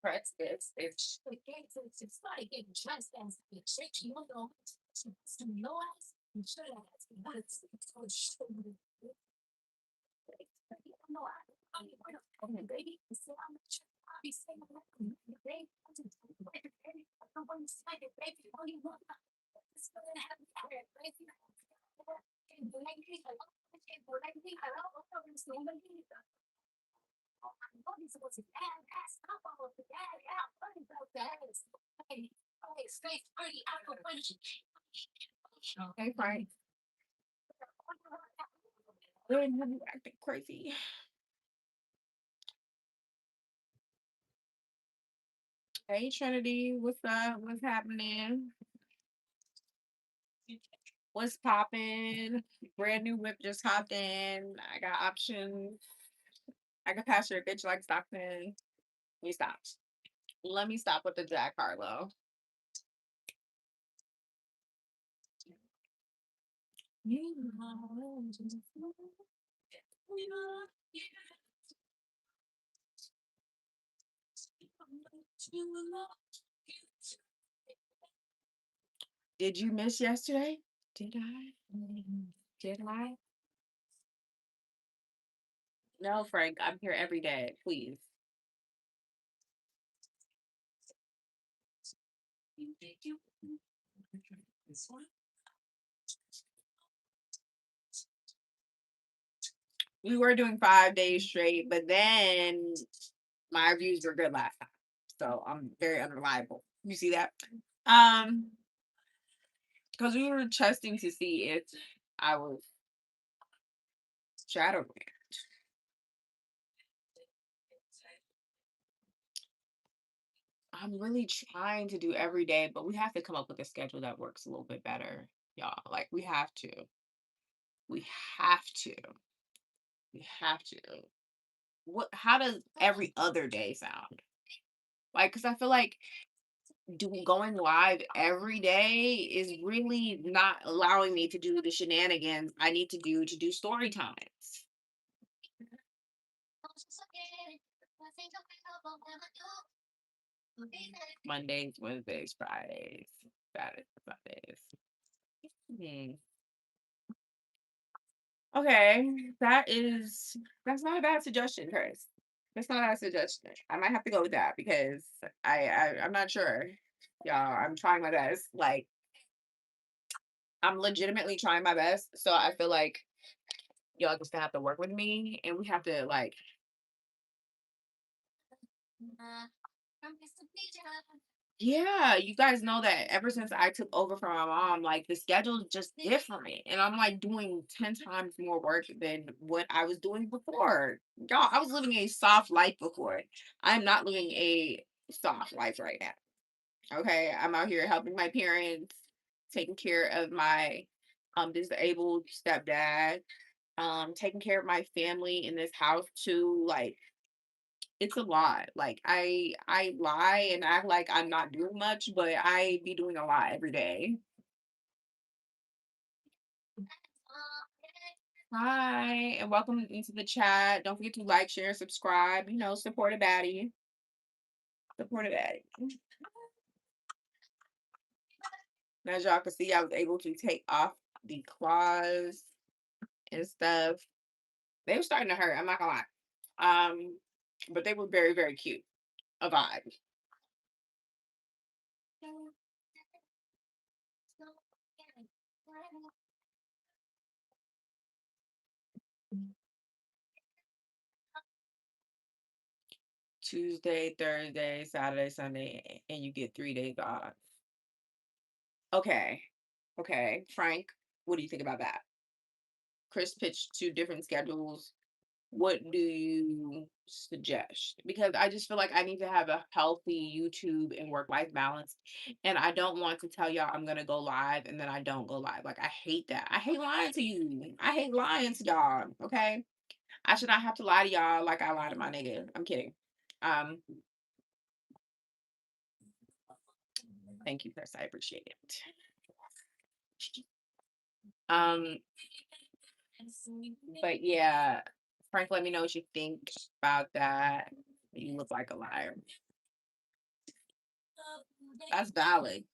Press this. Okay, Frank. Good, you acting crazy. Hey Trinity, what's up? What's happening? What's popping? Brand new whip just hopped in. I got options. I can pass your bitch like Stockton. Let me stop. Let me stop with the Jack Harlow. Did you miss yesterday? Did I? Did I? No, Frank, I'm here every day. Please. We were doing 5 days straight, but then my reviews were good last time. So I'm very unreliable. You see that? Um, because we were testing to see if I was shadow banned. I'm really trying to do every day, but we have to come up with a schedule that works a little bit better, y'all. Like we have to. We have to. We have to. What how does every other day sound? Like, cause I feel like doing going live every day is really not allowing me to do the shenanigans I need to do story times. Mondays, Wednesdays, Fridays, Saturdays, Sundays. Hmm. Okay, that's not a bad suggestion, Chris. That's not a bad suggestion. I might have to go with that because I'm not sure. Y'all, I'm trying my best. Like I'm legitimately trying my best. So I feel like y'all just gonna have to work with me and we have to like yeah, you guys know that ever since I took over from my mom, like the schedule is just different. And I'm like doing 10 times more work than what I was doing before. Y'all, I was living a soft life before. I'm not living a soft life right now. Okay. I'm out here helping my parents, taking care of my disabled stepdad, taking care of my family in this house too. Like it's a lot. Like I lie and act like I'm not doing much, but I be doing a lot every day. Hi, and welcome into the chat. Don't forget to like, share, subscribe. You know, support a baddie. Support a baddie. As y'all can see, I was able to take off the claws and stuff. They were starting to hurt. I'm not gonna lie. But they were very, very cute. A vibe. Tuesday, Thursday, Saturday, Sunday, and you get 3 days off. Okay. Okay. Frank, what do you think about that? Chris pitched two different schedules. What do you suggest? Because I just feel like I need to have a healthy YouTube and work life balance. And I don't want to tell y'all I'm going to go live and then I don't go live. Like, I hate that. I hate lying to you. I hate lying to y'all. Okay. I should not have to lie to y'all like I lied to my nigga. I'm kidding. Um, Thank you, Chris. I appreciate it. Um, but yeah, Frank, let me know what you think about that. You look like a liar. That's valid.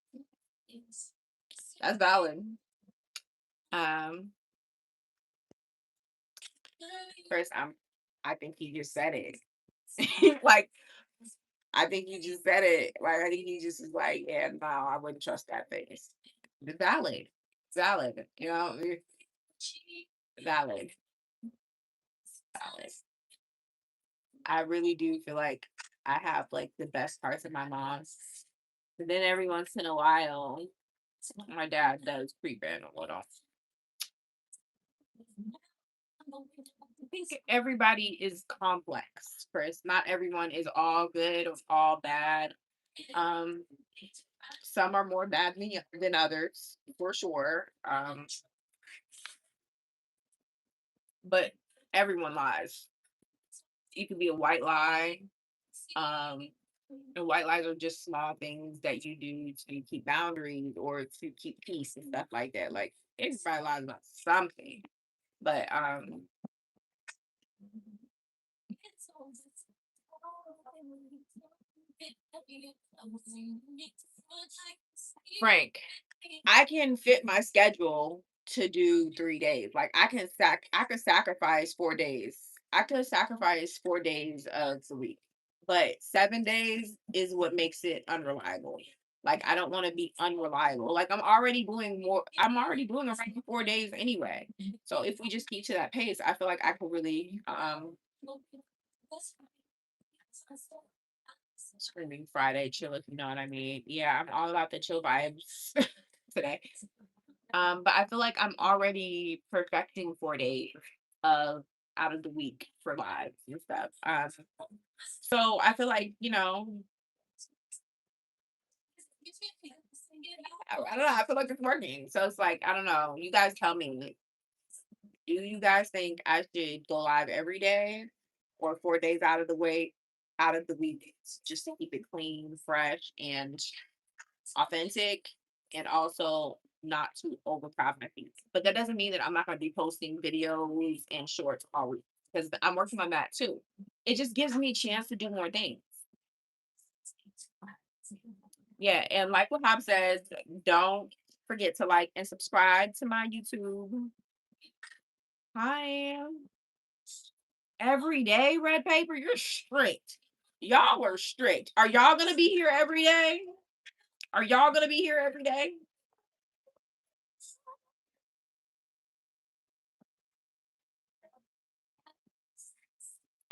That's valid. Um, First, I think he just said it. Like, I think you just said it. Like, I think he just was like, yeah, no, I wouldn't trust that face. It's valid. Valid. Valid. Valid. I really do feel like I have like the best parts of my mom. And then every once in a while, my dad does creep in a little. I think everybody is complex, Chris. Not everyone is all good or all bad. Um, some are more bad than others, for sure. But everyone lies. You could be a white lie. Um, and white lies are just small things that you do to keep boundaries or to keep peace and stuff like that. Like everybody lies about something. But Frank, I can fit my schedule to do 3 days. Like I could sacrifice 4 days. I could sacrifice 4 days of the week. But 7 days is what makes it unreliable. Like I don't want to be unreliable. Like I'm already doing around 4 days anyway. So if we just keep to that pace, I feel like I could really screaming Friday chill, if you know what I mean. Yeah, I'm all about the chill vibes today. But I feel like I'm already perfecting 4 days of out of the week for lives and stuff. So I feel like, I don't know, I feel like it's working. So it's like, I don't know. You guys tell me, do you guys think I should go live every day or 4 days out of the week just to keep it clean, fresh, and authentic, and also not to overcrowd my feed. But that doesn't mean that I'm not going to be posting videos and shorts all week because I'm working on that too. It just gives me a chance to do more things. Yeah, and like what Hop says, don't forget to like and subscribe to my YouTube. Hi. Every day, red paper, you're strict. Y'all are strict. Are y'all gonna be here every day? Are y'all gonna be here every day?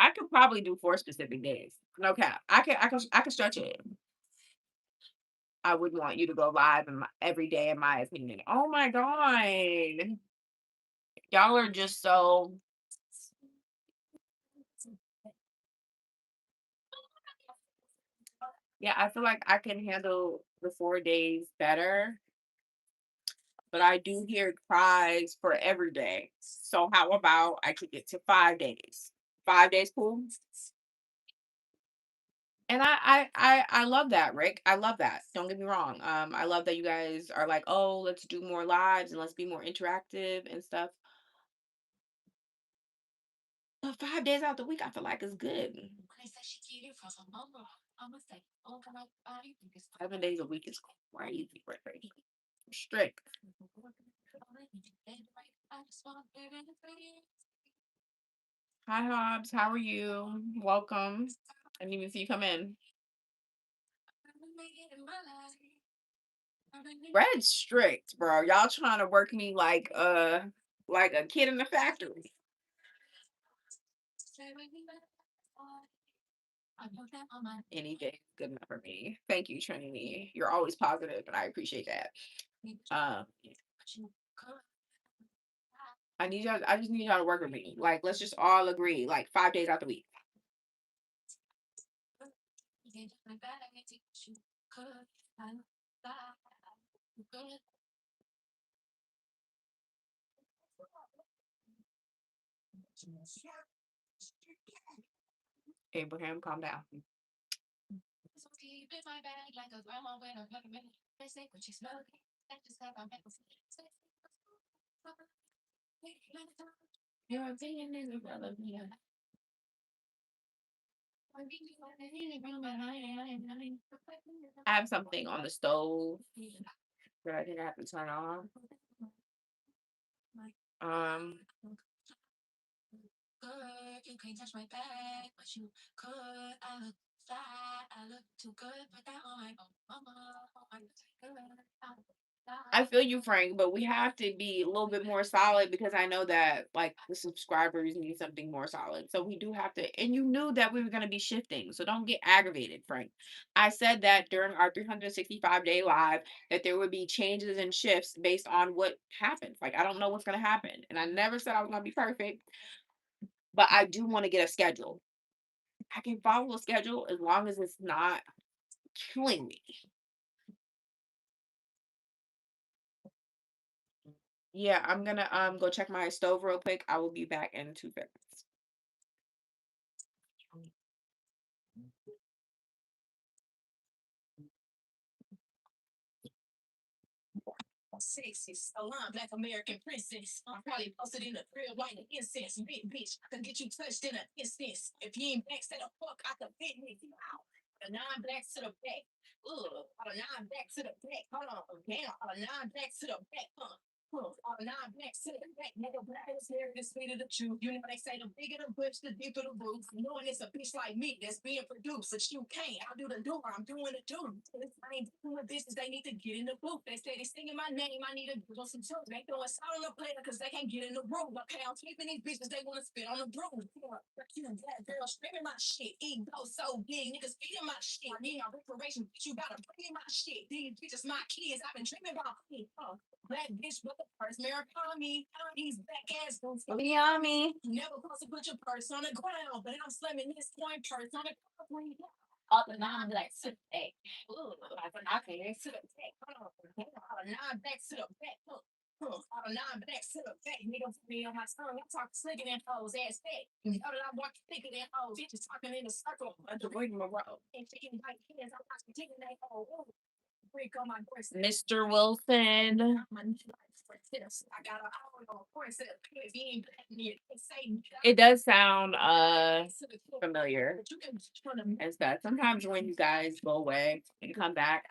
I could probably do 4 specific days. No cap. I can stretch it. I would want you to go live every day, in my opinion. Oh my god, y'all are just so. Yeah, I feel like I can handle the 4 days better, but I do hear cries for every day. So how about I could get to 5 days? 5 days, cool. And I love that, Rick. I love that. Don't get me wrong. I love that you guys are like, oh, let's do more lives and let's be more interactive and stuff. But 5 days out the week, I feel like is good. 7 days a week is crazy, crazy. Strict. Hi, Hobbs. How are you? Welcome. I didn't even see you come in. Red's strict, bro. Y'all trying to work me like a kid in the factory. Any day is good enough for me. Thank you, Trinity. You're always positive, and I appreciate that. Um, I just need y'all to work with me. Like, let's just all agree, like 5 days out the week. Abraham, calm down. Your opinion is irrelevant. I have something on the stove that I think I have to turn on. Um, you can't touch my bag, but you could. I look fly, I look too good, put that on my mama. I feel you, Frank, but we have to be a little bit more solid because I know that like the subscribers need something more solid. So we do have to, and you knew that we were going to be shifting. So don't get aggravated, Frank. I said that during our 365-day live that there would be changes and shifts based on what happens. Like I don't know what's going to happen. And I never said I was going to be perfect, but I do want to get a schedule. I can follow a schedule as long as it's not killing me. Yeah, I'm gonna go check my stove real quick. I will be back in 2 seconds. Sexy, salon, black American princess. I'm probably posted in the crib like an incense. Big bitch, I can get you touched in an instance. If you ain't back, say the fuck I can fit me out. A nine black to the back. Ugh, a nine back to the back. Hold on, damn, a nine back to the back. A nine back to the back. Nigga, black is here, the sweet of the truth. You know they say the bigger the bush, the deeper the roots. Knowing it's a bitch like me that's being produced, but you can't. I'll do the do. I'm doing the do. I ain't doing business. They need to get in the booth. They say they singing my name. I need to do some tunes. They throwing sound on the player because they can't get in the room. Okay, I'm keeping these bitches. They want to spit on the broom. You that girl screaming my shit. Ego so big. Niggas feeding my shit. I need my reparation. Bitch, you gotta bring in my shit. These bitches my kids. I've been dreaming about me. Black bitch with the purse. Murakami. These black ass boots. Yummy. Never supposed to put your purse on the ground. But I'm slamming this coin purse on the ground. All the non-black to the back. Ooh, I can't to the back. All the non-black to the back. All the non-black to the back. Nigga put me on my tongue. I'm talking slicker than hoes, ass fat. You know that I'm walking thicker than hoes. Bitches talking in a circle. Avoiding my road. Ain't taking my hands. I'm watching taking that hoe. Mr. Wilson. It does sound familiar and stuff. Sometimes when you guys go away and come back,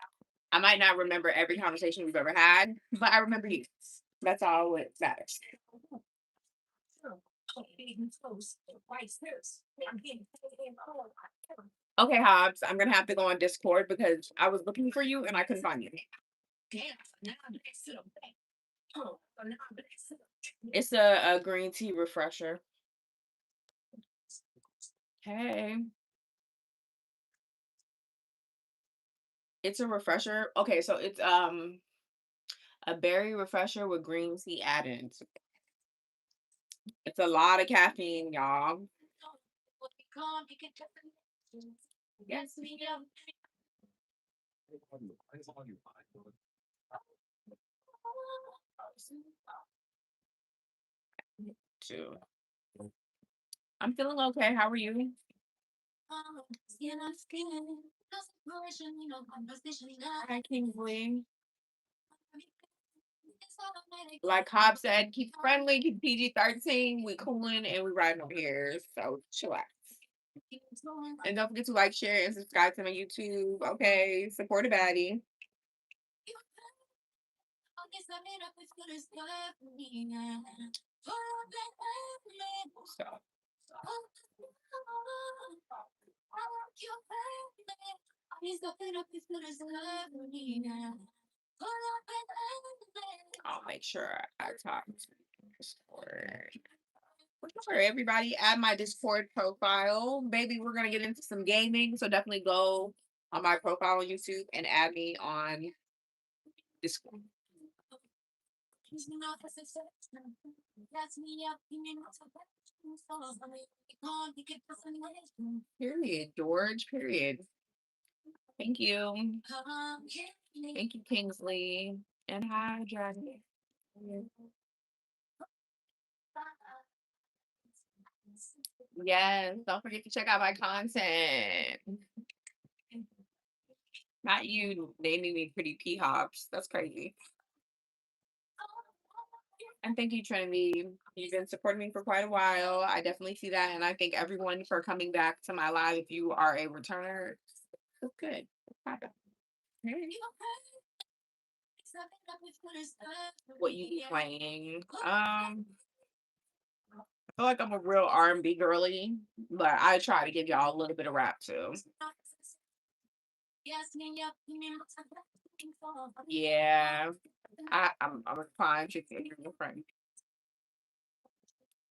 I might not remember every conversation we've ever had, but I remember you. That's all it matters. Okay, Hobbs, I'm gonna have to go on Discord because I was looking for you and I couldn't find you. It's a green tea refresher. Hey, it's a refresher. Okay, so it's a berry refresher with green tea added. It's a lot of caffeine, y'all. Yes, we do. Too. I'm feeling okay. How are you? Hi, Kingsley. Like Cobb said, keep friendly, keep PG-13. We cooling and we riding over here. So chillax. And don't forget to like, share, and subscribe to my YouTube. Okay, support a baddie. So, I'll make sure I talk to Discord. Sure, everybody, add my Discord profile. Maybe we're gonna get into some gaming, so definitely go on my profile on YouTube and add me on Discord. Period, George. Period. Thank you. Thank you, Kingsley. And hi, Dragon. Yes, don't forget to check out my content. Not you naming me pretty P hops. That's crazy. And thank you, Trinity. You've been supporting me for quite a while. I definitely see that. And I thank everyone for coming back to my live. If you are a returner, it's good. It's poppin'. Hey. What you be playing? I feel like I'm a real R&B girly, but I try to give y'all a little bit of rap too. Yeah, I'm a fine chick and your friend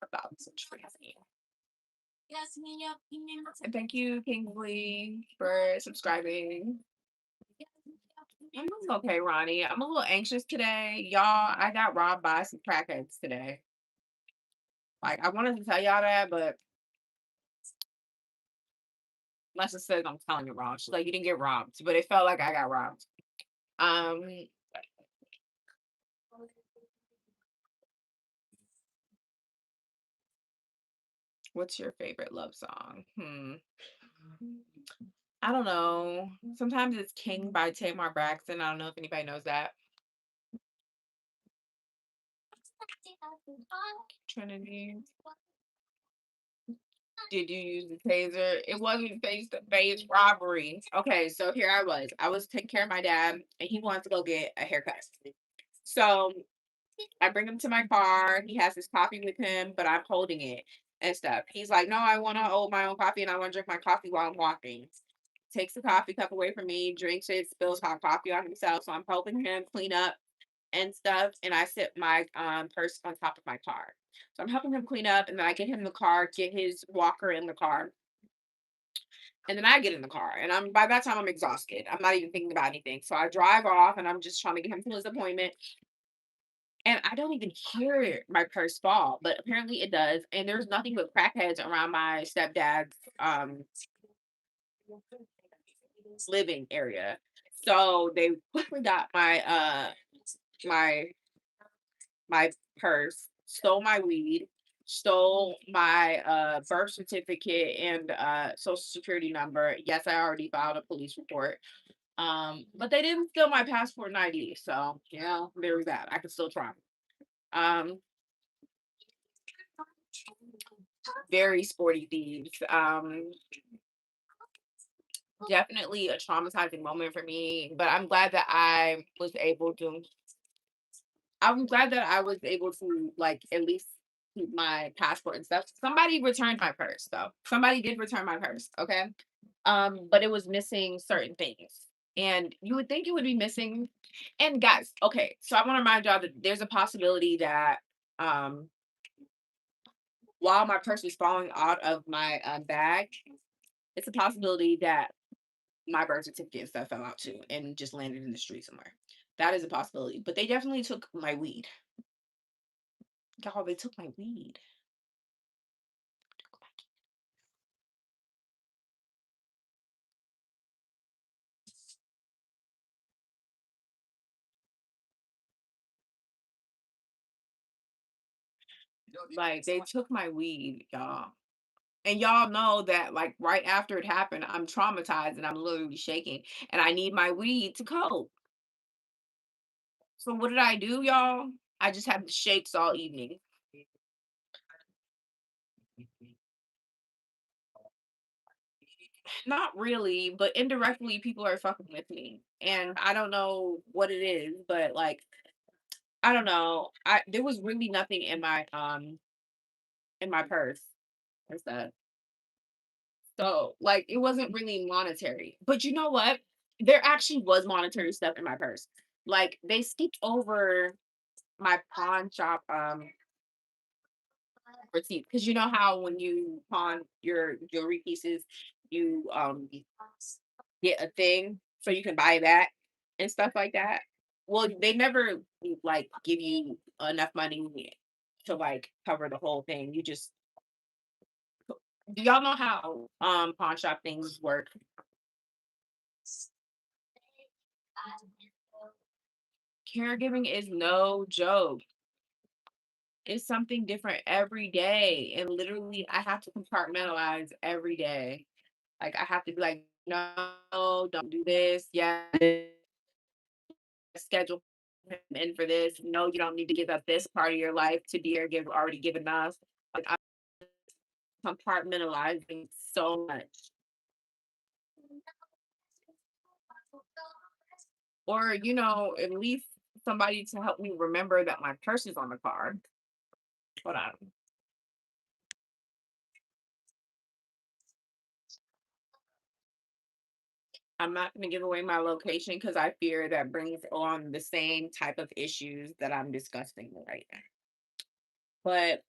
about some crazy. And thank you, Kingsley, for subscribing. I'm doing okay, Ronnie. I'm a little anxious today. Y'all, I got robbed by some crackheads today. Like, I wanted to tell y'all that, but Leslie says I'm telling you wrong. She's like, you didn't get robbed, but it felt like I got robbed. Um, what's your favorite love song? I don't know. Sometimes it's King by Tamar Braxton. I don't know if anybody knows that. Trinity. Did you use the taser? It wasn't face to face robbery. Okay, so here I was. I was taking care of my dad, and he wanted to go get a haircut. So I bring him to my car. He has his coffee with him, but I'm holding it and stuff. He's like, "No, I want to hold my own coffee, and I want to drink my coffee while I'm walking." Takes the coffee cup away from me, drinks it, spills hot coffee on himself. So I'm helping him clean up and stuff, and I sit my purse on top of my car. So I'm helping him clean up, and then I get him in the car, get his walker in the car, and then I get in the car. And I'm by that time I'm exhausted. I'm not even thinking about anything. So I drive off, and I'm just trying to get him to his appointment. And I don't even hear my purse fall, but apparently it does. And there's nothing but crackheads around my stepdad's living area. So they quickly got my my purse, stole my weed, stole my birth certificate and social security number. Yes, I already filed a police report. But they didn't steal my passport and ID. So yeah, there was that. I could still try. Um, very sporty thieves. Definitely a traumatizing moment for me, but I'm glad that I was able to like at least keep my passport and stuff. Somebody returned my purse though. Somebody did return my purse, okay? But it was missing certain things. And you would think it would be missing. And guys, okay, so I want to remind y'all that there's a possibility that um while my purse was falling out of my bag, it's a possibility that my birth certificate and stuff fell out too and just landed in the street somewhere. That is a possibility. But they definitely took my weed. Y'all, they took my weed. Like they took my weed, y'all. And y'all know that like right after it happened, I'm traumatized and I'm literally shaking and I need my weed to cope. So what did I do, y'all? I just had the shakes all evening. Not really, but indirectly people are fucking with me. And I don't know what it is, but like I don't know. I There was really nothing in my purse and stuff. So like it wasn't really monetary. But you know what? There actually was monetary stuff in my purse. Like they skipped over my pawn shop receipt because you know how when you pawn your jewelry pieces, you get a thing so you can buy that and stuff like that. Well, they never like give you enough money to like cover the whole thing. You just Do y'all know how pawn shop things work? Caregiving is no joke. It's something different every day. And literally, I have to compartmentalize every day. Like, I have to be like, no, don't do this. Yeah, schedule. in for this. No, you don't need to give up this part of your life to be already given us. Like I'm compartmentalizing so much. Or, at least somebody to help me remember that my purse is on the car. Hold on. I'm not going to give away my location because I fear that brings on the same type of issues that I'm discussing right now. But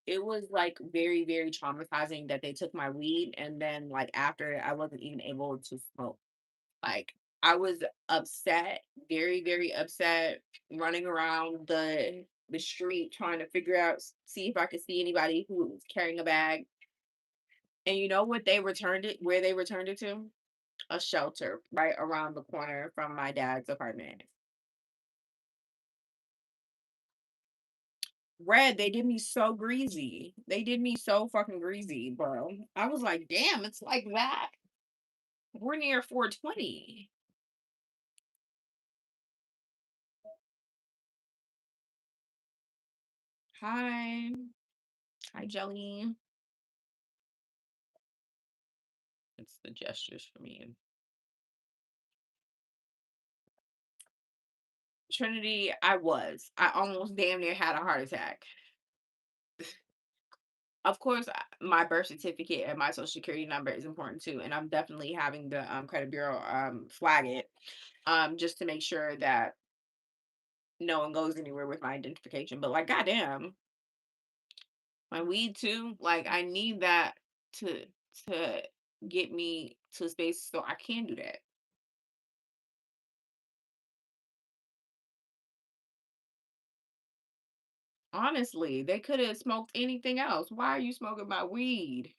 it was like very, very traumatizing that they took my weed, and then like after I wasn't even able to smoke. Like I was upset, very, very upset, running around the street trying to figure out, see if I could see anybody who was carrying a bag. And you know what they returned it, where they returned it to? A shelter right around the corner from my dad's apartment. Red, they did me so greasy. They did me so fucking greasy, bro. I was like, damn, it's like that. We're near 420. Hi. Hi, Jelly. It's the gestures for me. Trinity, I was. I almost damn near had a heart attack. Of course, my birth certificate and my social security number is important too, and I'm definitely having the credit bureau flag it just to make sure that no one goes anywhere with my identification. But like, goddamn, my weed too. Like, I need that to to get me to a space so I can do that. Honestly, they could have smoked anything else. Why are you smoking my weed?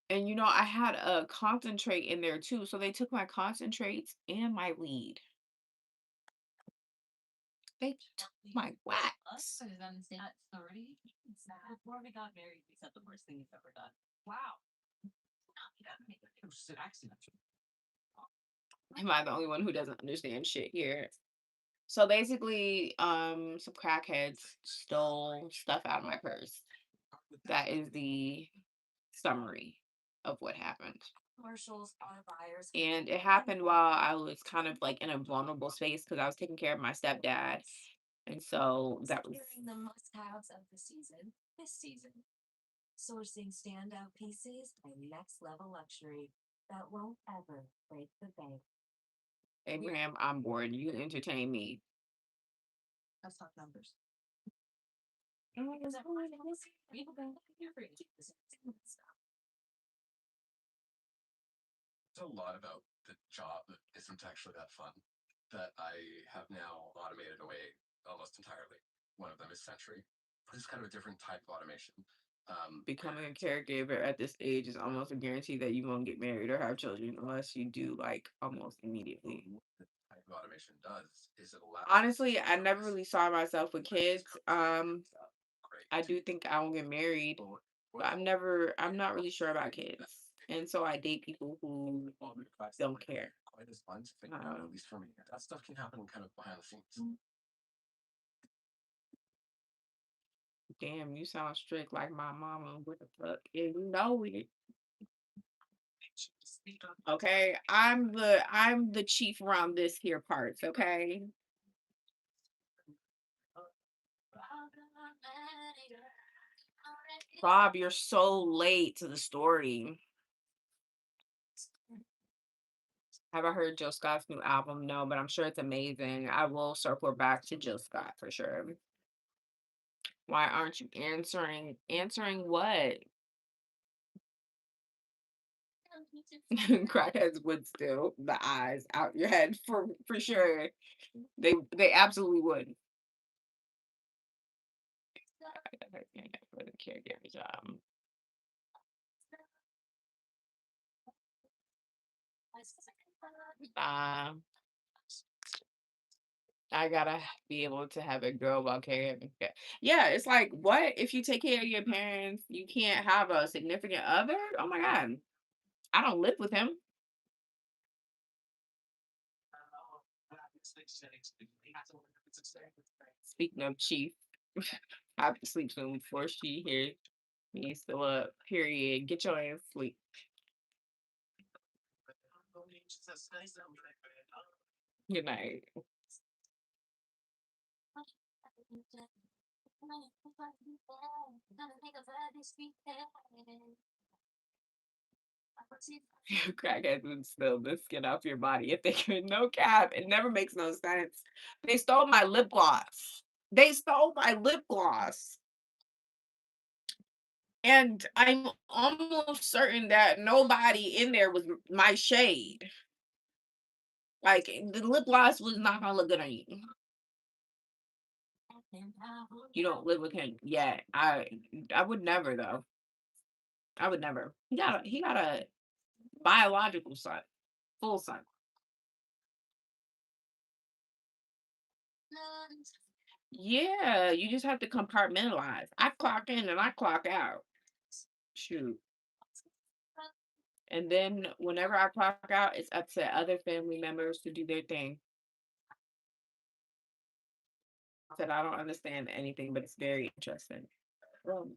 And I had a concentrate in there too. So they took my concentrates and my weed. They took my wax. Am I the only one who doesn't understand shit here? So basically, some crackheads stole stuff out of my purse. That is the summary of what happened. And it happened while I was kind of like in a vulnerable space because I was taking care of my stepdad. And so that was Abraham, I'm bored. You entertain me. Becoming a caregiver at this age is almost a guarantee that you won't get married or have children unless you do like almost immediately. Honestly, I never really saw myself with kids. I do think I will get married, but I'm not really sure about kids. And so I date people who don't care. Damn, you sound strict like my mama. What the fuck? And you know it. Okay. I'm the chief around this here parts, okay? Bob, you're so late to the story. Have I heard Jill Scott's new album? No, but I'm sure it's amazing. I will circle back to Jill Scott for sure. Why aren't you answering? Answering what? Crackheads would steal the eyes out your head for sure. They absolutely would. For the caregiver job. Uh, I gotta be able to have a girl while caregiving. Yeah, it's like what if you take care of your parents, you can't have a significant other? Oh my god, I don't live with him. Speaking of Chief, I have to sleep soon before she hears me still up. Period. Get your ass sleep. Good night. Crackheads would spill the skin off your body if they could. No cap. It never makes no sense. They stole my lip gloss. They stole my lip gloss. And I'm almost certain that nobody in there was my shade. Like the lip gloss was not gonna look good on you. You don't live with him yet. I would never though. I would never. He got a biological son, full son. Yeah, you just have to compartmentalize. I clock in and I clock out. Shoot. And then whenever I clock out, it's up to other family members to do their thing. Said I don't understand anything, but it's very interesting. Well,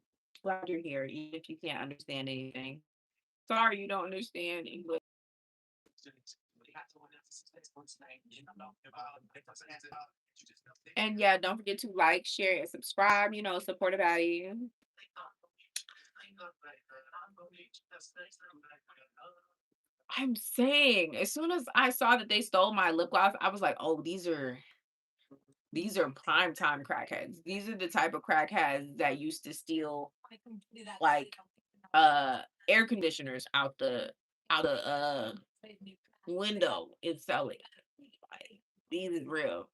glad you're here, even if you can't understand anything. Sorry you don't understand English. And yeah, don't forget to like, share, and subscribe. Support about you. I'm saying, as soon as I saw that they stole my lip gloss, I was like, "Oh, these are prime time crackheads. These are the type of crackheads that used to steal like air conditioners out the window and sell it. Like, these is real."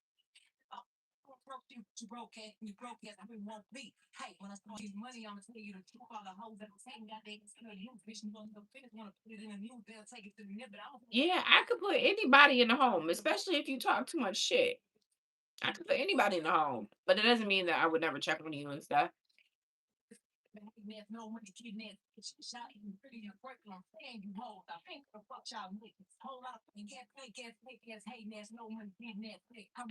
Yeah, I could put anybody in the home, especially if you talk too much shit. I could put anybody in the home, but it doesn't mean that I would never check on you and stuff.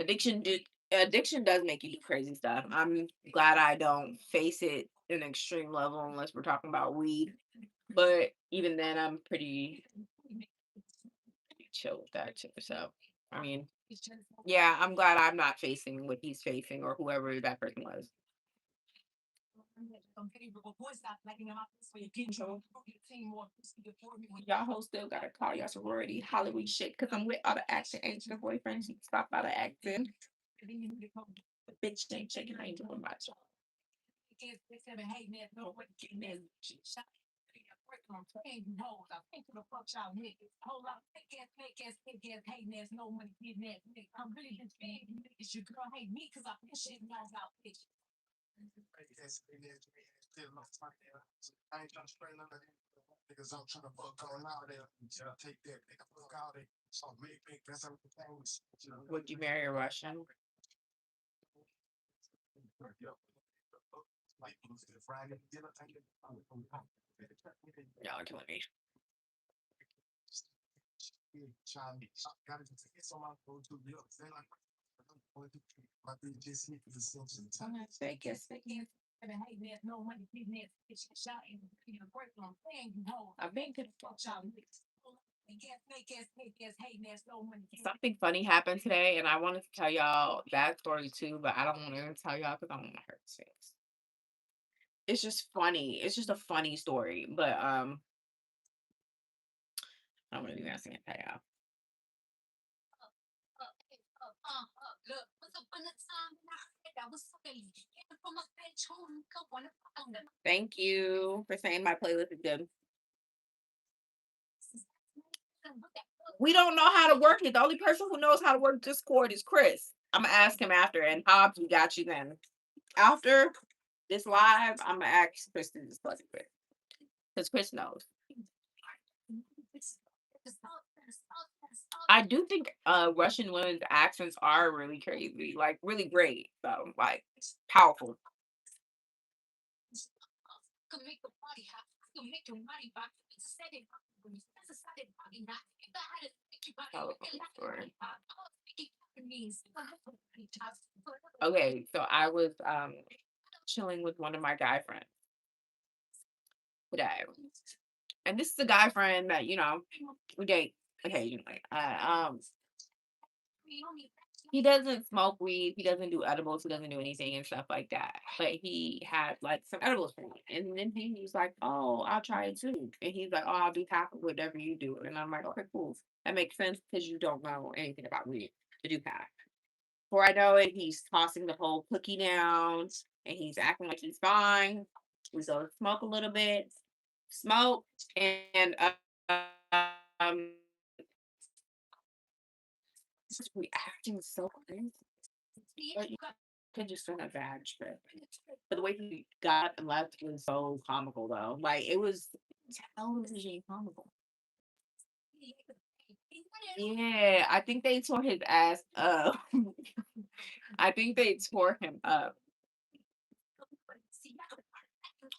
Addiction do Addiction does make you do crazy stuff. I'm glad I don't face it in an extreme level unless we're talking about weed. But even then I'm pretty chill with that too. So I mean, yeah, I'm glad I'm not facing what he's facing or whoever that person was. Y'all hoes still gotta call your sorority Halloween shit because I'm with all the action ain't your boyfriends. You stop all the acting. The bitch ain't shaking. I ain't doing much. Would you marry a Russian? Y'all are killing me. Vegas. I've been good. Something funny happened today, and I wanted to tell y'all that story too, but I don't want to tell y'all because I don't want to hurt things. It's just funny. It's just a funny story, but I'm gonna be asking it to y'all. Thank you for saying my playlist is good. We don't know how to work it. The only person who knows how to work Discord is Chris. I'm gonna ask him after, and Hobbs, we got you then. After this live, I'm gonna ask Chris to discuss it because Chris knows. I do think Russian women's accents are really crazy, like really great. So like powerful. Powerful story. Okay, so I was chilling with one of my guy friends today. And this is a guy friend that, we date occasionally. He doesn't smoke weed, he doesn't do edibles, he doesn't do anything and stuff like that. But he had like some edibles for me. And then he was like, "Oh, I'll try it too." And he's like, "Oh, I'll do half of whatever you do." And I'm like, "Okay, cool. That makes sense because you don't know anything about weed to do half." Before I know it, he's tossing the whole cookie down and he's acting like he's fine. We go smoke a little bit, smoke, and um, just reacting so crazy. But you could just send a bad trip. But the way he got up and left was so comical, though. Like it was television comical. Yeah, I think they tore his ass up. I think they tore him up.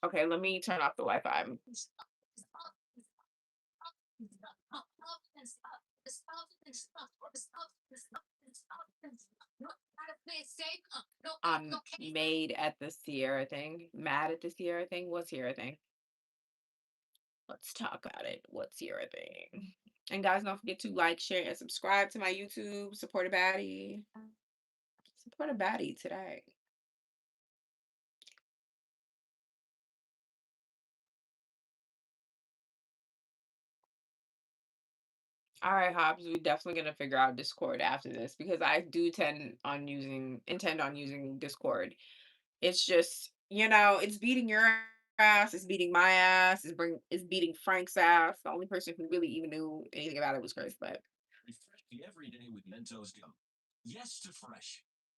Okay, let me turn off the Wi-Fi. I'm made at the Sierra thing. Mad at the Sierra thing. What's Sierra thing? Let's talk about it. What's Sierra thing? And guys, don't forget to like, share, and subscribe to my YouTube. Support a baddie. Support a baddie today. All right, Hobbs, we're definitely gonna figure out Discord after this because I do intend on using Discord. It's just, it's beating your ass, it's beating my ass, it's beating Frank's ass. The only person who really even knew anything about it was Chris, but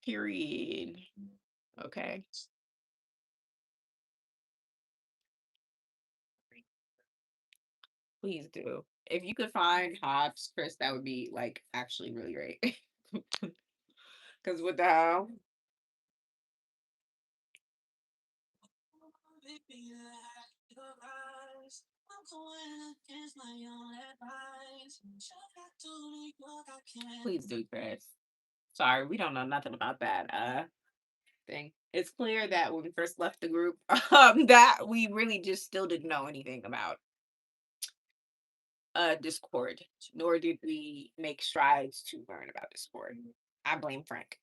period. Okay. Please do. If you could find Hobbs, Chris, that would be like actually really great. Because what the hell? Please do, Chris. Sorry, we don't know nothing about that thing. It's clear that when we first left the group, that we really just still didn't know anything about Discord, nor did we make strides to learn about Discord. I blame Frank.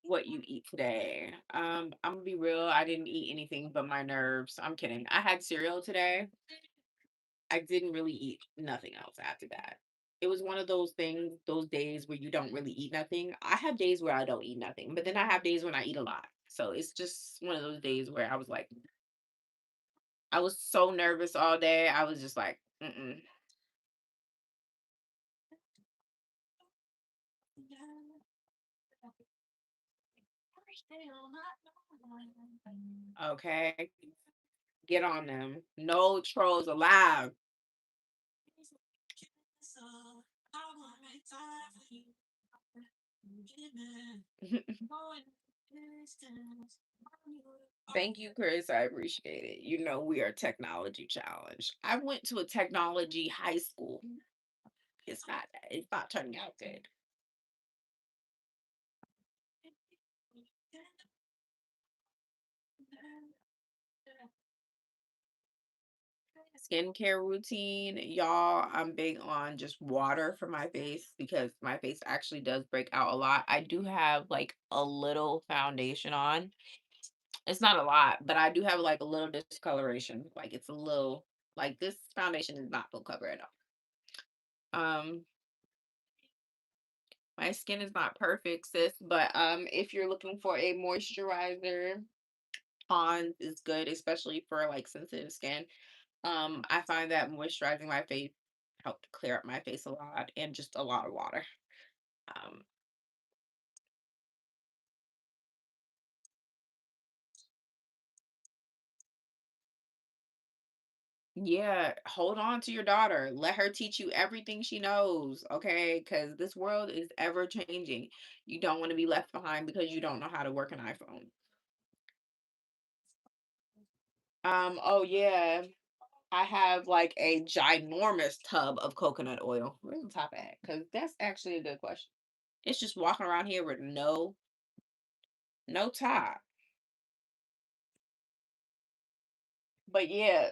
What you eat today? I'm gonna be real. I didn't eat anything but my nerves. I'm kidding. I had cereal today. I didn't really eat nothing else after that. It was one of those things, those days where you don't really eat nothing. I have days where I don't eat nothing, but then I have days when I eat a lot. So it's just one of those days where I was like, I was so nervous all day. I was just like, mm-mm. Okay, get on them. No trolls allowed. Thank you, Chris. I appreciate it. We are technology challenged. I went to a technology high school. It's not turning out good. Skincare routine, y'all. I'm big on just water for my face because my face actually does break out a lot. I do have like a little foundation on. It's not a lot, but I do have like a little discoloration. Like it's a little like this foundation is not full cover at all. My skin is not perfect, sis, but if you're looking for a moisturizer, Pond's is good, especially for like sensitive skin. I find that moisturizing my face helped clear up my face a lot and just a lot of water. Um, yeah, hold on to your daughter. Let her teach you everything she knows, okay? Because this world is ever changing. You don't want to be left behind because you don't know how to work an iPhone. Oh yeah. I have like a ginormous tub of coconut oil. Where's the top at? Because that's actually a good question. It's just walking around here with no top. But yeah,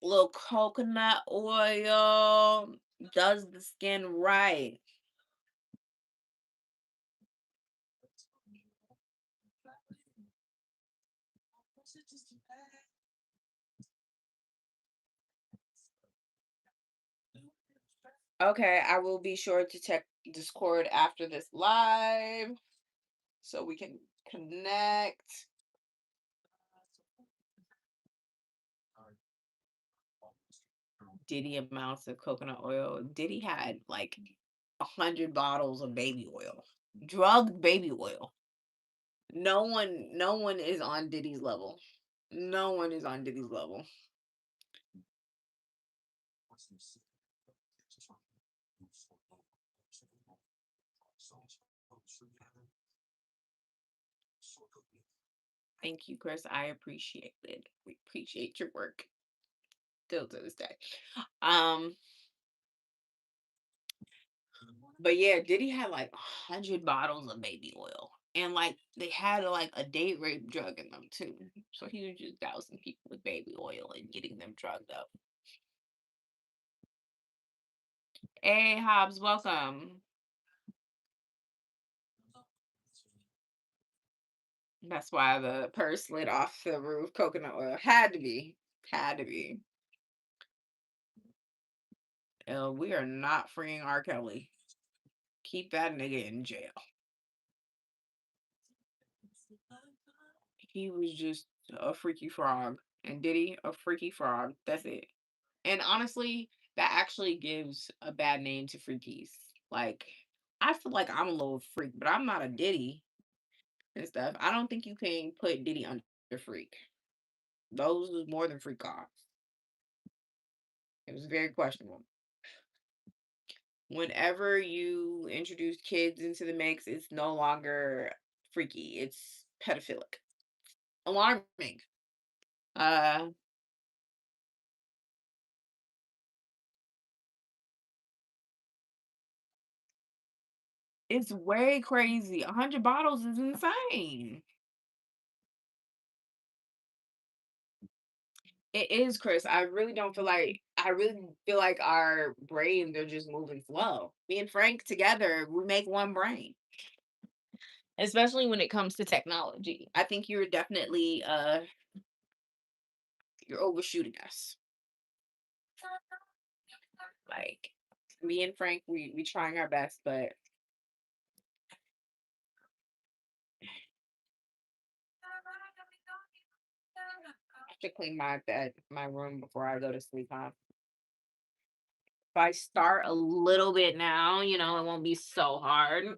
little coconut oil does the skin right. Okay, I will be sure to check Discord after this live so we can connect. Diddy amounts of coconut oil. Diddy had like 100 bottles of baby oil, drugged baby oil. No one is on Diddy's level. No one is on Diddy's level. Thank you, Chris. I appreciate it. We appreciate your work still to this day. Um, but yeah, Diddy had like 100 bottles of baby oil. And like they had like a date rape drug in them too. So he was just dousing people with baby oil and getting them drugged up. Hey Hobbs, welcome. That's why the purse slid off the roof. Coconut oil had to be. Had to be. We are not freeing R. Kelly. Keep that nigga in jail. He was just a freaky frog. And Diddy, a freaky frog. That's it. And honestly, that actually gives a bad name to freakies. Like, I feel like I'm a little freak, but I'm not a Diddy and stuff. I don't think you can put Diddy under freak. Those was more than freak offs. It was very questionable. Whenever you introduce kids into the mix, it's no longer freaky. It's pedophilic. Alarming. Uh, it's way crazy. 100 bottles is insane. It is, Chris. I really feel like our brains are just moving slow. Me and Frank together, we make one brain. Especially when it comes to technology. I think you're definitely you're overshooting us. Like me and Frank, we trying our best, but I should clean my bed, my room before I go to sleep, huh? If I start a little bit now, it won't be so hard.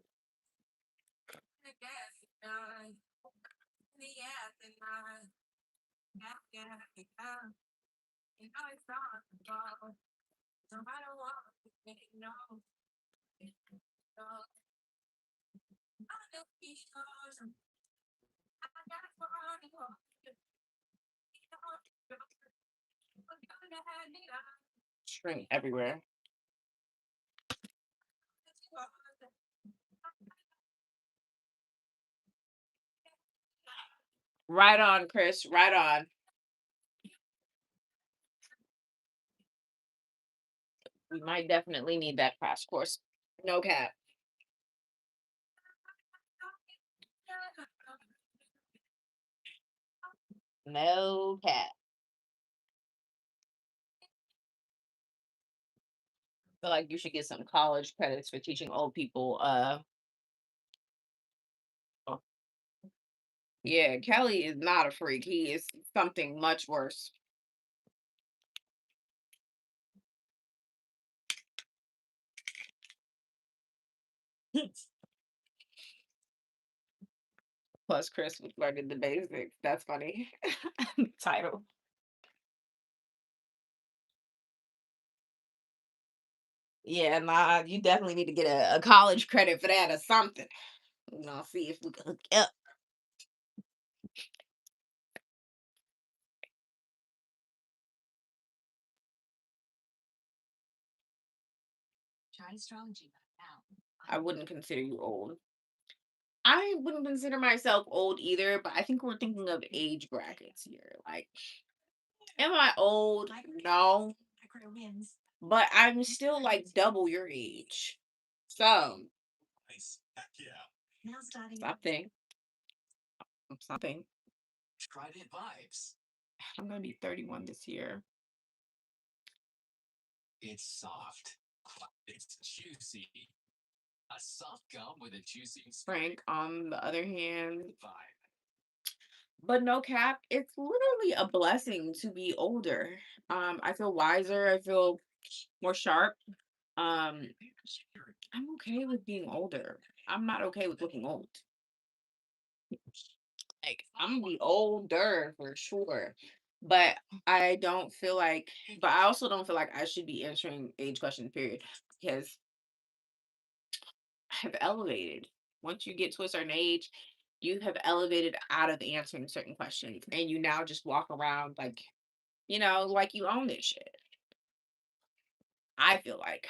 Shrink everywhere. Right on, Chris. Right on. We might definitely need that crash course. No cap. No cap. Feel like you should get some college credits for teaching old people. Oh, yeah, Kelly is not a freak. He is something much worse. Plus, Chris was learning the basics. That's funny. Title. Yeah, nah, you definitely need to get a college credit for that or something. See if we can hook up. I wouldn't consider you old. I wouldn't consider myself old either, but I think we're thinking of age brackets here. Like, am I old? No, but I'm still like double your age. So something, something. I'm gonna be 31 this year. Frank, on the other hand, but no cap, it's literally a blessing to be older. I feel wiser. I feel more sharp. Um, I'm okay with being older. I'm not okay with looking old. Like I'm gonna be older for sure. But I don't feel like but I also don't feel like I should be answering age question period because I've elevated. Once you get to a certain age, you have elevated out of answering certain questions and you now just walk around like, like you own this shit. I feel like.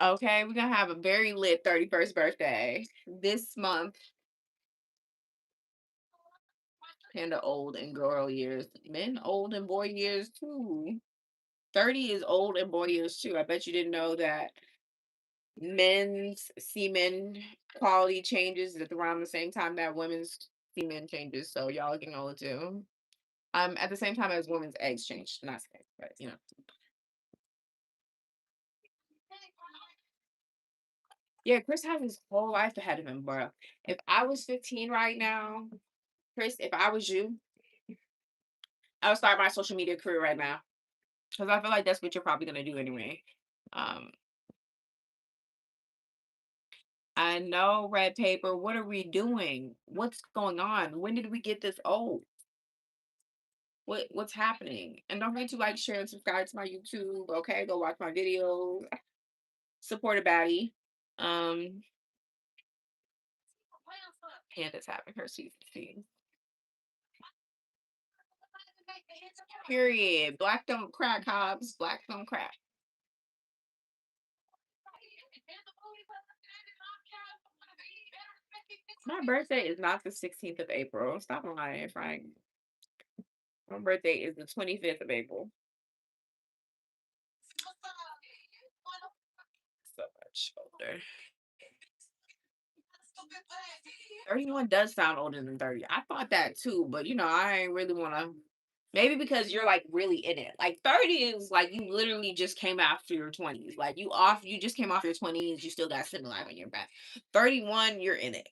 Okay, we're gonna have a very lit 31st birthday this month. Panda old and girl years. Men old and boy years too. 30 is old and boy years too. I bet you didn't know that men's semen quality changes at around the same time that women's semen changes. So y'all are getting older too. At the same time as women's eggs change. Not same, but Yeah, Chris has his whole life ahead of him, bro. If I was 15 right now, Chris, if I was you, I would start my social media career right now. Because I feel like that's what you're probably gonna do anyway. Um, I know, red paper. What are we doing? What's going on? When did we get this old? What's happening? And don't forget to like, share, and subscribe to my YouTube. Okay, go watch my videos. Support a baddie. Um, Panda's having her season two. Period. Black don't crack, Hobbs. Black don't crack. My birthday is not the 16th of April. Stop lying, Frank. My birthday is the 25th of April. So much older. 31 does sound older than 30. I thought that too, but I ain't really want to. Maybe because you're like really in it. Like 30 is like you literally just came after your 20s. Like you just came off your 20s, you still got similar life on your back. 31, you're in it.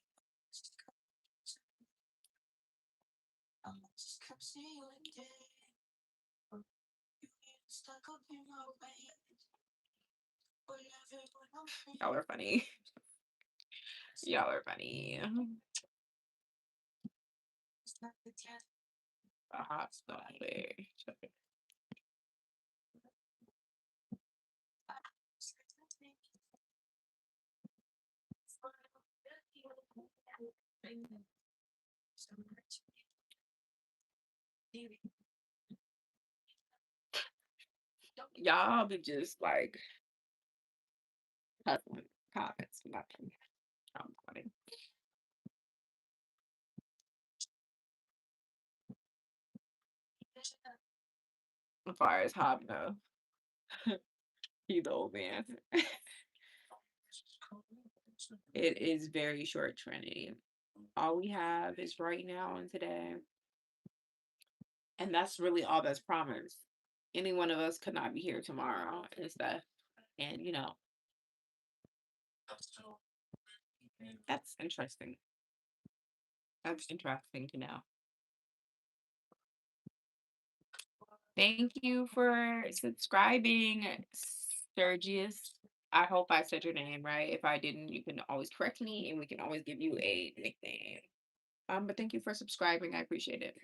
Y'all are funny. Y'all are funny. A hot stuff there. Y'all be just like hustling comments. Nothing. I'm funny. As far as Hobno, he's the old man. It is very short, Trinity. All we have is right now and today. And that's really all that's promised. Any one of us could not be here tomorrow and stuff. And that's interesting. That's interesting to know. Thank you for subscribing, Sergius. I hope I said your name right. If I didn't, you can always correct me and we can always give you a nickname. But thank you for subscribing. I appreciate it.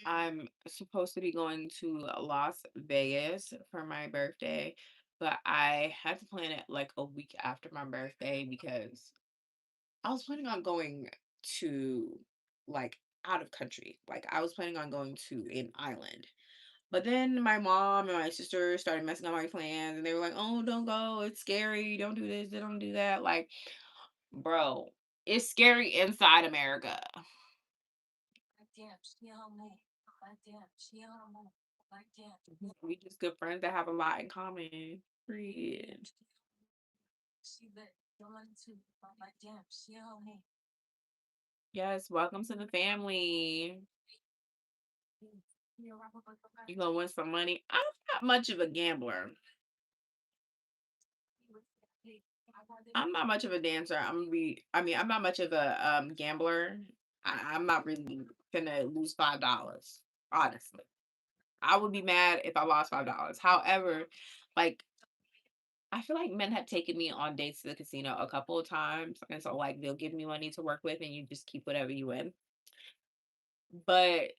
I'm supposed to be going to Las Vegas for my birthday, but I had to plan it like a week after my birthday because I was planning on going to like out of country. Like I was planning on going to an island. But then my mom and my sister started messing up my plans and they were like, "Oh, don't go. It's scary. Don't do this. Don't do that." Like, bro, it's scary inside America. We just good friends that have a lot in common. Period. Yes, welcome to the family. You gonna win some money. I'm not much of a gambler. I'm not much of a dancer. I'm not much of a gambler. I'm not really gonna lose $5, honestly. I would be mad if I lost $5. However, like I feel like men have taken me on dates to the casino a couple of times. And so like they'll give me money to work with and you just keep whatever you win. But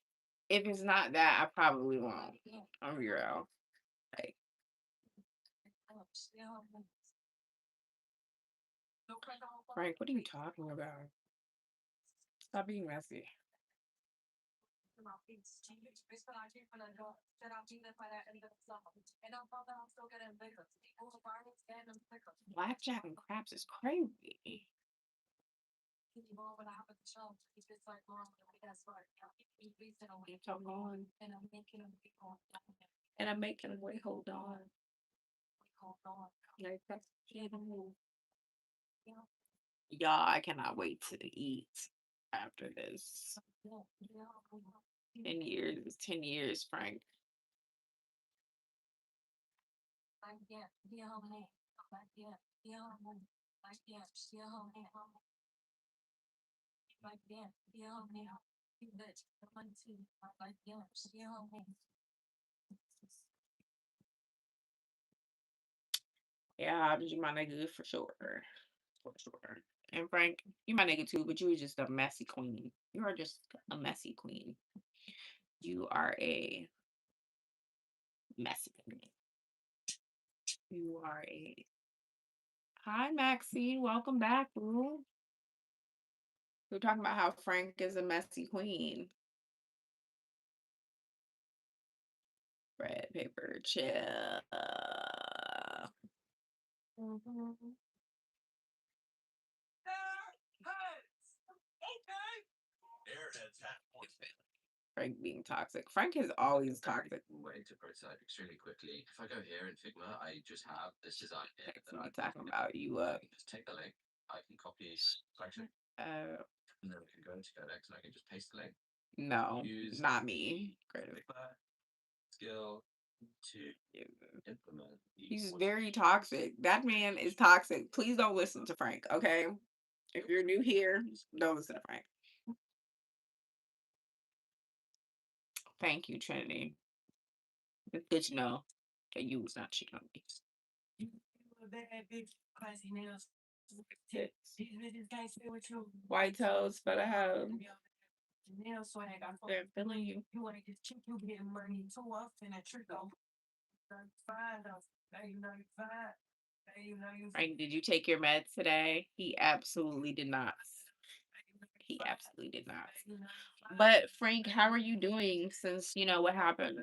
if it's not that, I probably won't. I'm real. Like, Frank, what are you talking about? Stop being messy. Blackjack and craps is crazy. Keep on going. And I'm making them wait, hold on. Like, y'all, I cannot wait to eat after this. 10 years is 10 years, Frank. Yeah, you my nigga for sure. For sure. And Frank, you my nigga too, but you were just a messy queen. You are just a messy queen. You are a messy queen. You are a Hi Maxine, welcome back, boo. We're talking about how Frank is a messy queen. Bread, paper, chill. Mhm. Frank being toxic. Frank is always toxic. Way to prototype extremely quickly. If I go here in Figma, I just have this design here. That's what I'm talking about. You just take the link. I can copy section. And then we can go into Codex and I can just paste the link. No, use not me. Great. Skill to implement. He's very toxic. That man is toxic. Please don't listen to Frank, okay? If you're new here, don't listen to Frank. Thank you, Trinity. It's good to know that you was not cheating on me. White toes for the hoe. They're feeling you. Frank, did you take your meds today? He absolutely did not. He absolutely did not. But Frank, how are you doing since you know what happened?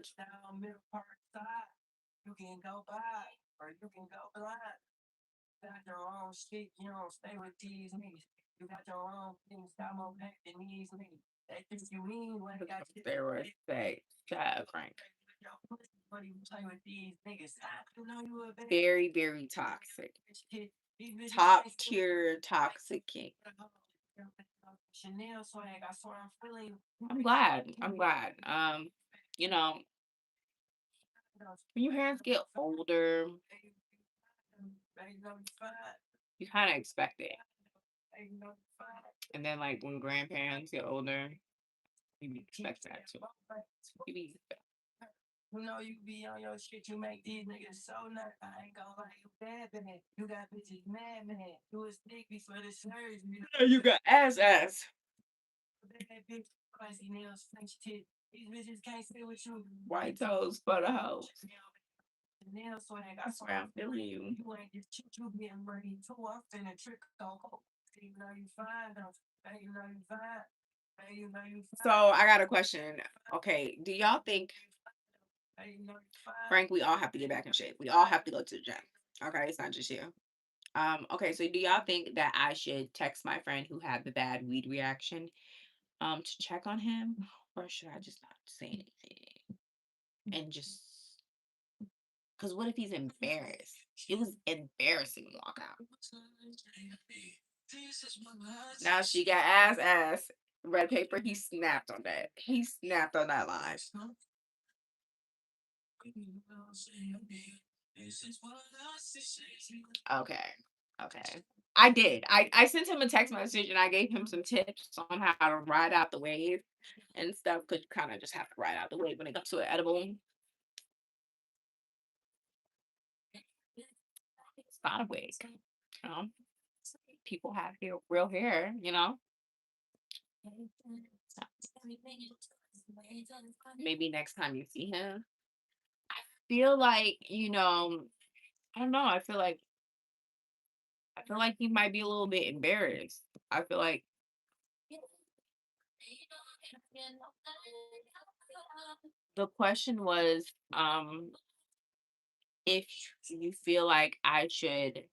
Steroids, say, Frank. Very, very toxic. Top tier toxic king. I'm glad. I'm glad. You know, when your parents get older, you kind of expect it. And then, like, when grandparents get older, you expect that too. You you got ass. White toes for the hoes. I swear, I feel you. So I got a question. Okay, do y'all think, Frank, we all have to get back in shape? We all have to go to the gym. Okay, it's not just you. Okay, so do y'all think that I should text my friend who had the bad weed reaction to check on him? Or should I just not say anything and just, because what if he's embarrassed? It was embarrassing to walk out. Now she got ass. Red paper, he snapped on that. He snapped on that line. Okay. Okay. I did. I sent him a text message and I gave him some tips on how to ride out the wave and stuff. Cause you kind of just have to ride out the wave when it comes to an edible. It's not a wig. You know, people have hair, real hair. You know, maybe next time you see him, feel like I don't know. I feel like he might be a little bit embarrassed. I feel like the question was, if you feel like I should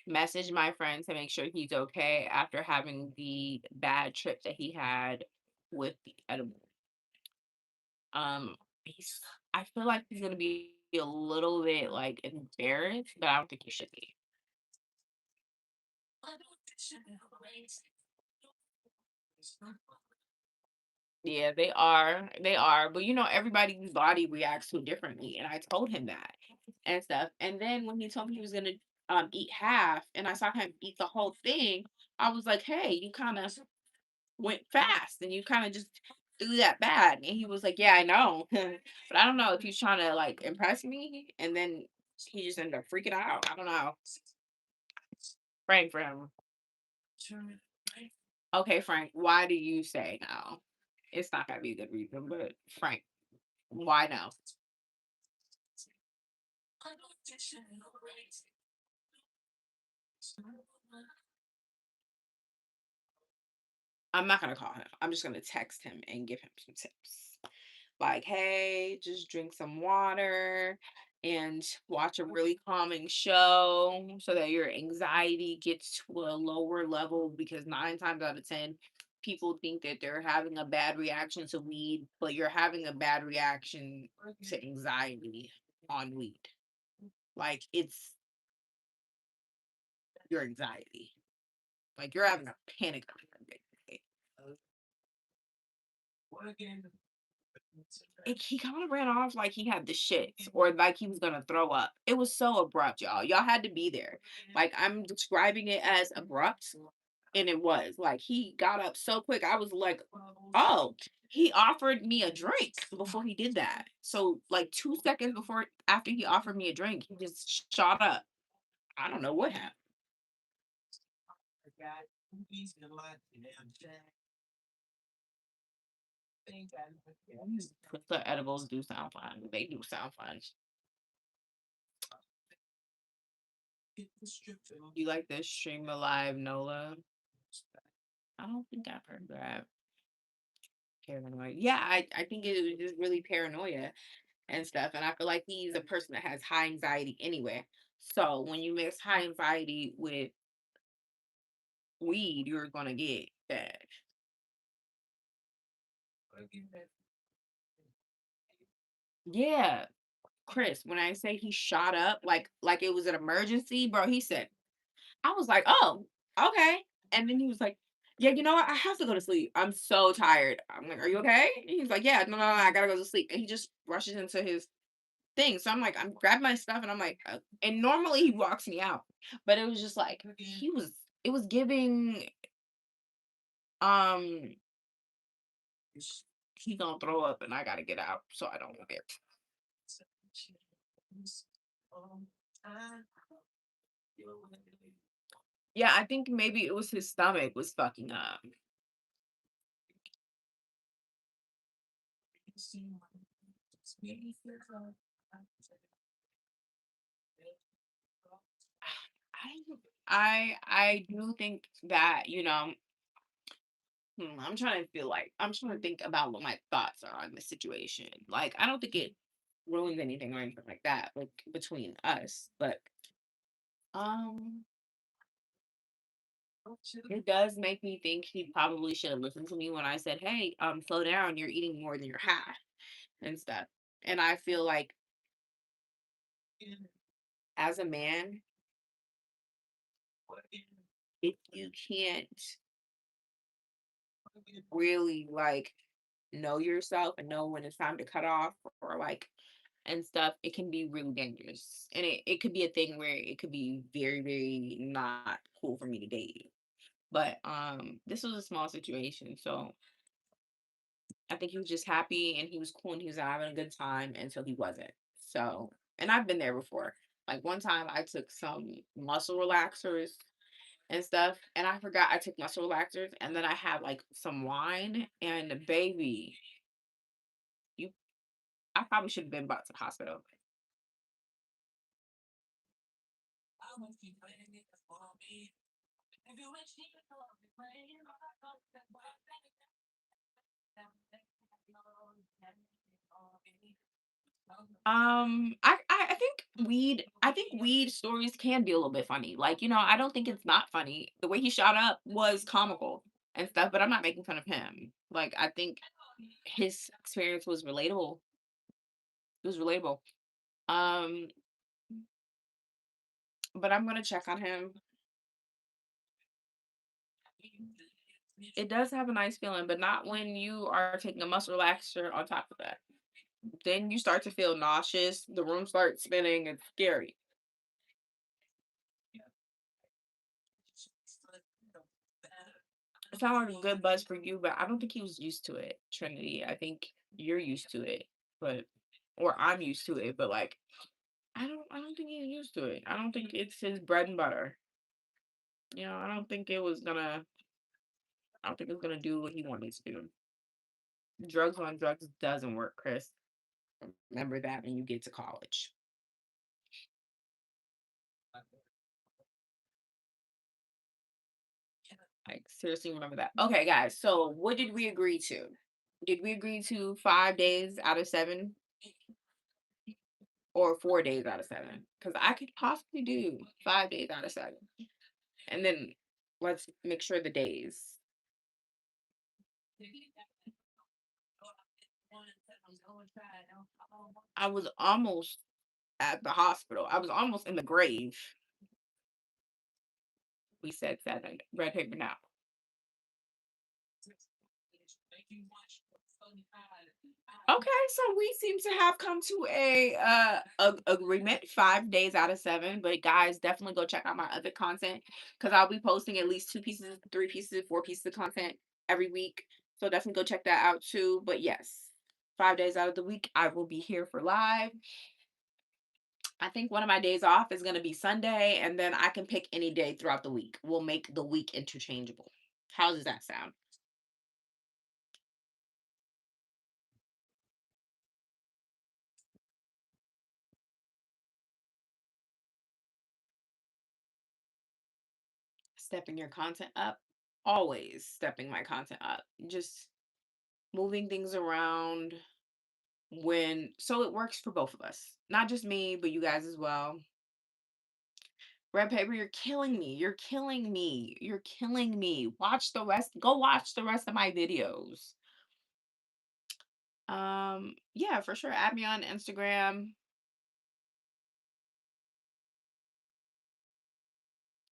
message my friend to make sure he's okay after having the bad trip that he had with the edible. He's I feel like he's gonna be a little bit like embarrassed, but I don't think he should be. Yeah, they are. They are. But everybody's body reacts to it differently. And I told him that and stuff. And then when he told me he was gonna eat half and I saw him eat the whole thing, I was like, hey, you kinda went fast and you kind of just threw that bad. And he was like, yeah, I know. But I don't know if he's trying to like impress me and then he just ended up freaking out. I don't know. Frank, for him. Okay, Frank, why do you say no? It's not gonna be a good reason, but Frank, why no? I'm not gonna call him. I'm just gonna text him and give him some tips. Like, hey, just drink some water and watch a really calming show so that your anxiety gets to a lower level because 9 times out of 10, people think that they're having a bad reaction to weed, but you're having a bad reaction to anxiety on weed. Like, it's your anxiety. Like, you're having a panic attack, basically. He kind of ran off like he had the shits or like he was gonna throw up. It was so abrupt, y'all. Y'all had to be there. Like I'm describing it as abrupt, and it was like he got up so quick. I was like, oh, he offered me a drink before he did that. So like 2 seconds before after he offered me a drink, he just shot up. I don't know what happened. But the edibles do sound fun. They do sound fun. You like the Stream Alive Nola? I don't think I've heard that. Paranoid. Yeah, I think it was just really paranoia and stuff. And I feel like he's a person that has high anxiety anyway. So when you mix high anxiety with weed, you're gonna get that. Yeah, Chris. When I say he shot up like it was an emergency, bro. He said, I was like, oh, okay. And then he was like, yeah, you know what? I have to go to sleep. I'm so tired. I'm like, are you okay? And he's like, yeah, no, I gotta go to sleep. And he just rushes into his thing. So I'm like, I'm grabbing my stuff and I'm like, and normally he walks me out, but it was just like it was giving, um, he gonna throw up and I gotta get out, so I don't get. Yeah, I think maybe it was his stomach was fucking up. I do think that, I'm trying to think about what my thoughts are on the situation. Like, I don't think it ruins anything or anything like that, like between us. But um it does make me think he probably should have listened to me when I said, "Hey, slow down, you're eating more than your half," and stuff. And I feel like as a man, if you can't really like know yourself and know when it's time to cut off or like and stuff, it can be really dangerous. And it could be a thing where it could be very, very not cool for me to date you. But this was a small situation. So I think he was just happy and he was cool and he was having a good time until he wasn't. So and I've been there before. Like one time I took some muscle relaxers and stuff and I forgot I took muscle relaxers and then I had like some wine and baby, you I probably should have been brought to the hospital. I think weed stories can be a little bit funny. Like, I don't think it's not funny. The way he shot up was comical and stuff, but I'm not making fun of him. Like, I think his experience was relatable. It was relatable. Um, but I'm gonna check on him. It does have a nice feeling, but not when you are taking a muscle relaxer on top of that. Then you start to feel nauseous. The room starts spinning. It's scary. It sounded like a good buzz for you, but I don't think he was used to it, Trinity. I think you're used to it, but or I'm used to it, but like I don't think he's used to it. I don't think it's his bread and butter. I don't think I don't think it's gonna do what he wanted to do. Drugs on drugs doesn't work, Chris. Remember that when you get to college. Like seriously remember that. Okay, guys. So what did we agree to? Did we agree to 5 days out of 7 or 4 days out of 7? Because I could possibly do 5 days out of 7. And then let's make sure the days. I was almost at the hospital. I was almost in the grave. We said 7. Red paper now. Okay, so we seem to have come to a agreement 5 days out of 7. But guys, definitely go check out my other content because I'll be posting at least 2 pieces, 3 pieces, 4 pieces of content every week. So definitely go check that out too. But yes, 5 days out of the week, I will be here for live. I think one of my days off is gonna be Sunday, and then I can pick any day throughout the week. We'll make the week interchangeable. How does that sound? Stepping your content up, always stepping my content up. Just moving things around so it works for both of us. Not just me, but you guys as well. Red Paper, you're killing me. You're killing me. You're killing me. Go watch the rest of my videos. Yeah, for sure. Add me on Instagram.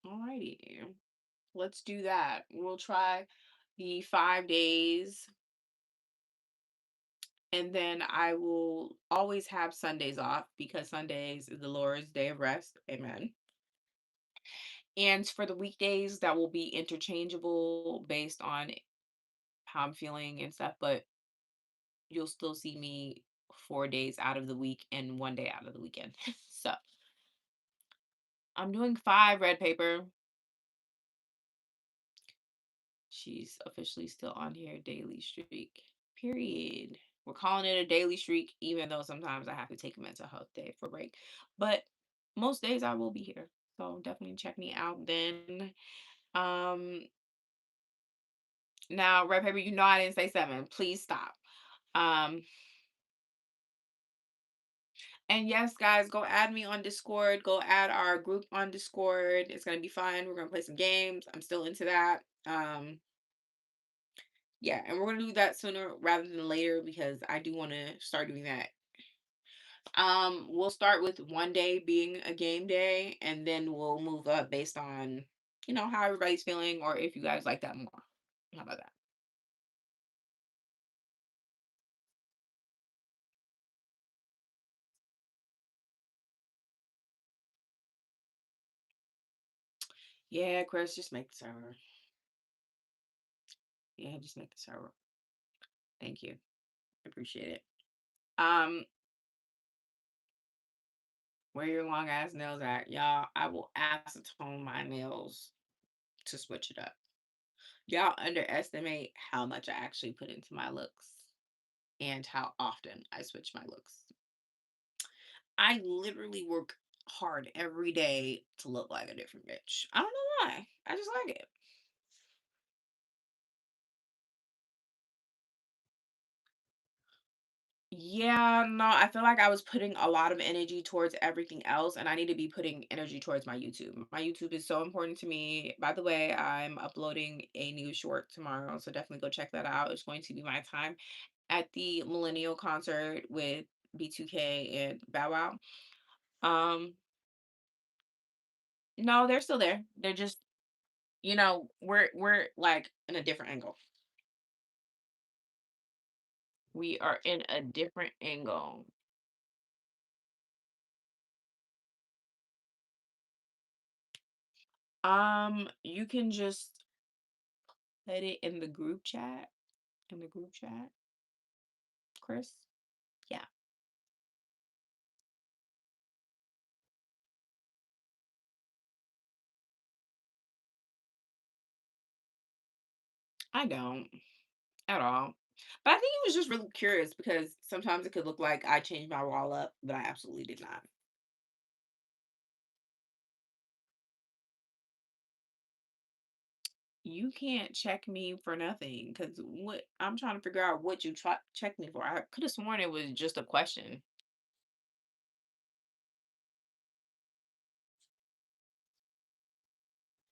Alrighty. Let's do that. We'll try the 5 days, and then I will always have Sundays off because Sundays is the Lord's day of rest. Amen. And for the weekdays, that will be interchangeable based on how I'm feeling and stuff, but you'll still see me 4 days out of the week and 1 day out of the weekend. So I'm doing 5 red paper. She's officially still on here daily streak. Period. We're calling it a daily streak, even though sometimes I have to take a mental health day for break. But most days I will be here. So definitely check me out then. Um, Now, Red Paper, you know I didn't say seven. Please stop. Um, and yes, guys, go add me on Discord. Go add our group on Discord. It's gonna be fun. We're gonna play some games. I'm still into that. Yeah, and we're gonna do that sooner rather than later because I do want to start doing that. We'll start with one day being a game day, and then we'll move up based on how everybody's feeling, or if you guys like that more. How about that? Yeah, Chris, just make the server. Yeah, just make the server. Thank you. Appreciate it. Um, where your long ass nails at, y'all? I will acetone my nails to switch it up. Y'all underestimate how much I actually put into my looks and how often I switch my looks. I literally work hard every day to look like a different bitch. I don't know why. I just like it. Yeah, no, I feel like I was putting a lot of energy towards everything else, and I need to be putting energy towards my YouTube. My YouTube is so important to me. By the way, I'm uploading a new short tomorrow, so definitely go check that out. It's going to be my time at the Millennial concert with B2K and Bow Wow. Um, no, they're still there. They're just, we're like in a different angle. We are in a different angle. You can just put it in the group chat. In the group chat, Chris. Yeah, I don't at all. But I think he was just really curious because sometimes it could look like I changed my wall up, but I absolutely did not. You can't check me for nothing because what I'm trying to figure out what you check me for. I could have sworn it was just a question.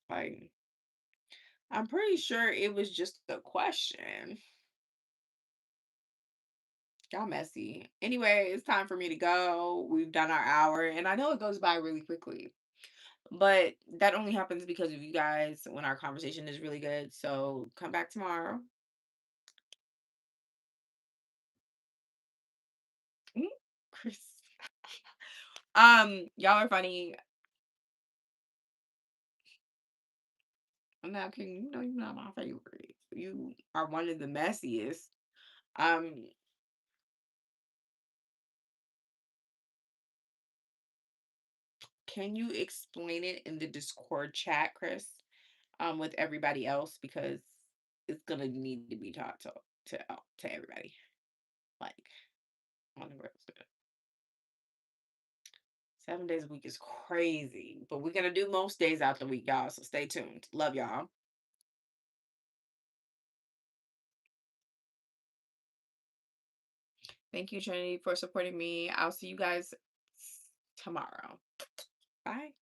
Like, I'm pretty sure it was just a question. Y'all messy. Anyway, it's time for me to go. We've done our hour, and I know it goes by really quickly, but that only happens because of you guys when our conversation is really good. So come back tomorrow. Mm, Chris. Y'all are funny. I'm not kidding. You're not my favorite. You are one of the messiest. Um, can you explain it in the Discord chat, Chris? With everybody else because it's gonna need to be taught to everybody. Like on the rest of it. 7 days a week is crazy, but we're gonna do most days out the week, y'all. So stay tuned. Love y'all. Thank you, Trinity, for supporting me. I'll see you guys tomorrow. Bye.